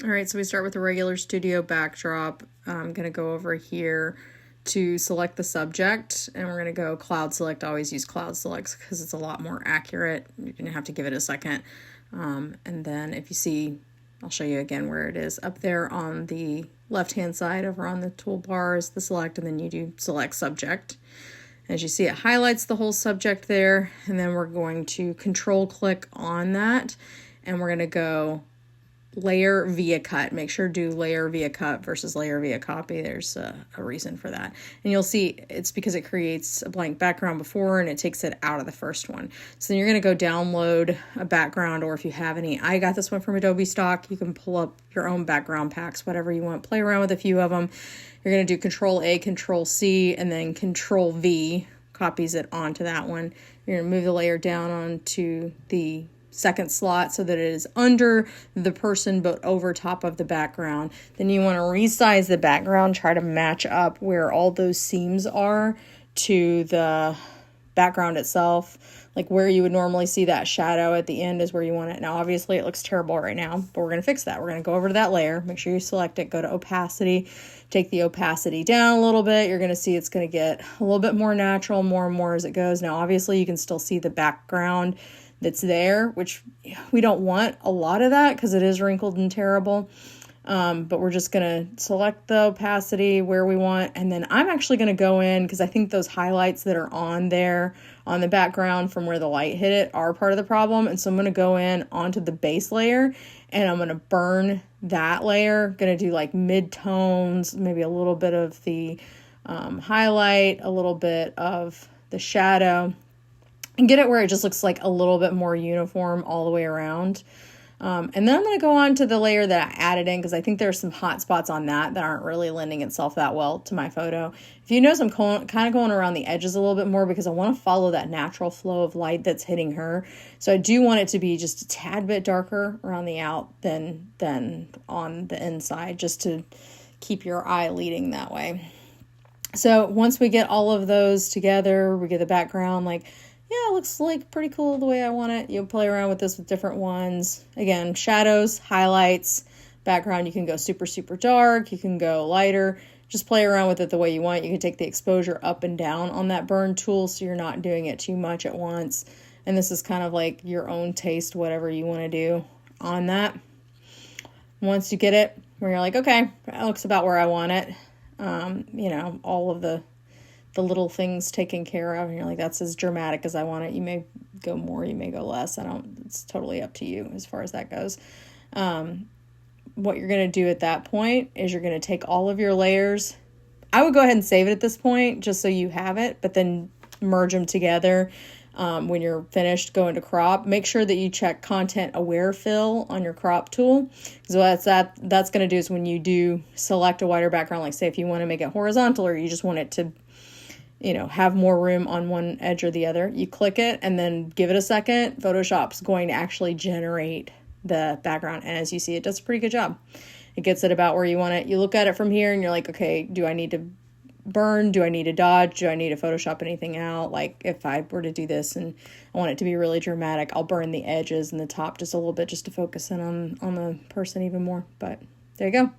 All right, so we start with a regular studio backdrop. I'm going to go over here to select the subject, and we're going to go cloud select. Always use cloud select because it's a lot more accurate. You're going to have to give it a second. And then if you see, I'll show you again where it is. Up there on the left-hand side over on the toolbar is the select, and then you do select subject. As you see, it highlights the whole subject there, and then we're going to control click on that, and we're going to go layer via cut. Make sure to do layer via cut versus layer via copy. There's a reason for that. And you'll see it's because it creates a blank background before and it takes it out of the first one. So then you're going to go download a background, or if you have any, I got this one from Adobe Stock. You can pull up your own background packs, whatever you want. Play around with a few of them. You're going to do Control A, Control C, and then Control V copies it onto that one. You're going to move the layer down onto the second slot so that it is under the person but over top of the background. Then you want to resize the background, try to match up where all those seams are to the background itself. Like where you would normally see that shadow at the end is where you want it. Now obviously it looks terrible right now, but we're going to fix that. We're going to go over to that layer, make sure you select it, go to opacity, take the opacity down a little bit. You're going to see it's going to get a little bit more natural, more and more as it goes. Now obviously you can still see the background that's there, which we don't want a lot of that because it is wrinkled and terrible. But we're just going to select the opacity where we want. And then I'm actually going to go in because I think those highlights that are on there on the background from where the light hit it are part of the problem. And so I'm going to go in onto the base layer and I'm going to burn that layer. Going to do like mid-tones, maybe a little bit of the highlight, a little bit of the shadow, and get it where it just looks like a little bit more uniform all the way around. And then I'm going to go on to the layer that I added in because I think there's some hot spots on that aren't really lending itself that well to my photo. If you notice, I'm kind of going around the edges a little bit more because I want to follow that natural flow of light that's hitting her. So I do want it to be just a tad bit darker around the out than on the inside, just to keep your eye leading that way. So once we get all of those together, we get the background like, yeah, it looks like pretty cool the way I want it. You'll play around with this with different ones. Again, shadows, highlights, background, you can go super, super dark. You can go lighter. Just play around with it the way you want. You can take the exposure up and down on that burn tool so you're not doing it too much at once. And this is kind of like your own taste, whatever you want to do on that. Once you get it, where you're like, okay, that looks about where I want it. All of the little things taken care of, and you're like, that's as dramatic as I want it. You may go more, you may go less. It's totally up to you as far as that goes. What you're going to do at that point is you're going to take all of your layers. I would go ahead and save it at this point just so you have it, but then merge them together. When you're finished, go into crop. Make sure that you check content aware fill on your crop tool. Because what that's going to do is when you do select a wider background, like say if you want to make it horizontal or you just want it to have more room on one edge or the other, you click it and then give it a second. Photoshop's going to actually generate the background. And as you see, it does a pretty good job. It gets it about where you want it. You look at it from here and you're like, okay, do I need to burn? Do I need to dodge? Do I need to Photoshop anything out? Like if I were to do this and I want it to be really dramatic, I'll burn the edges and the top just a little bit just to focus in on the person even more. But there you go.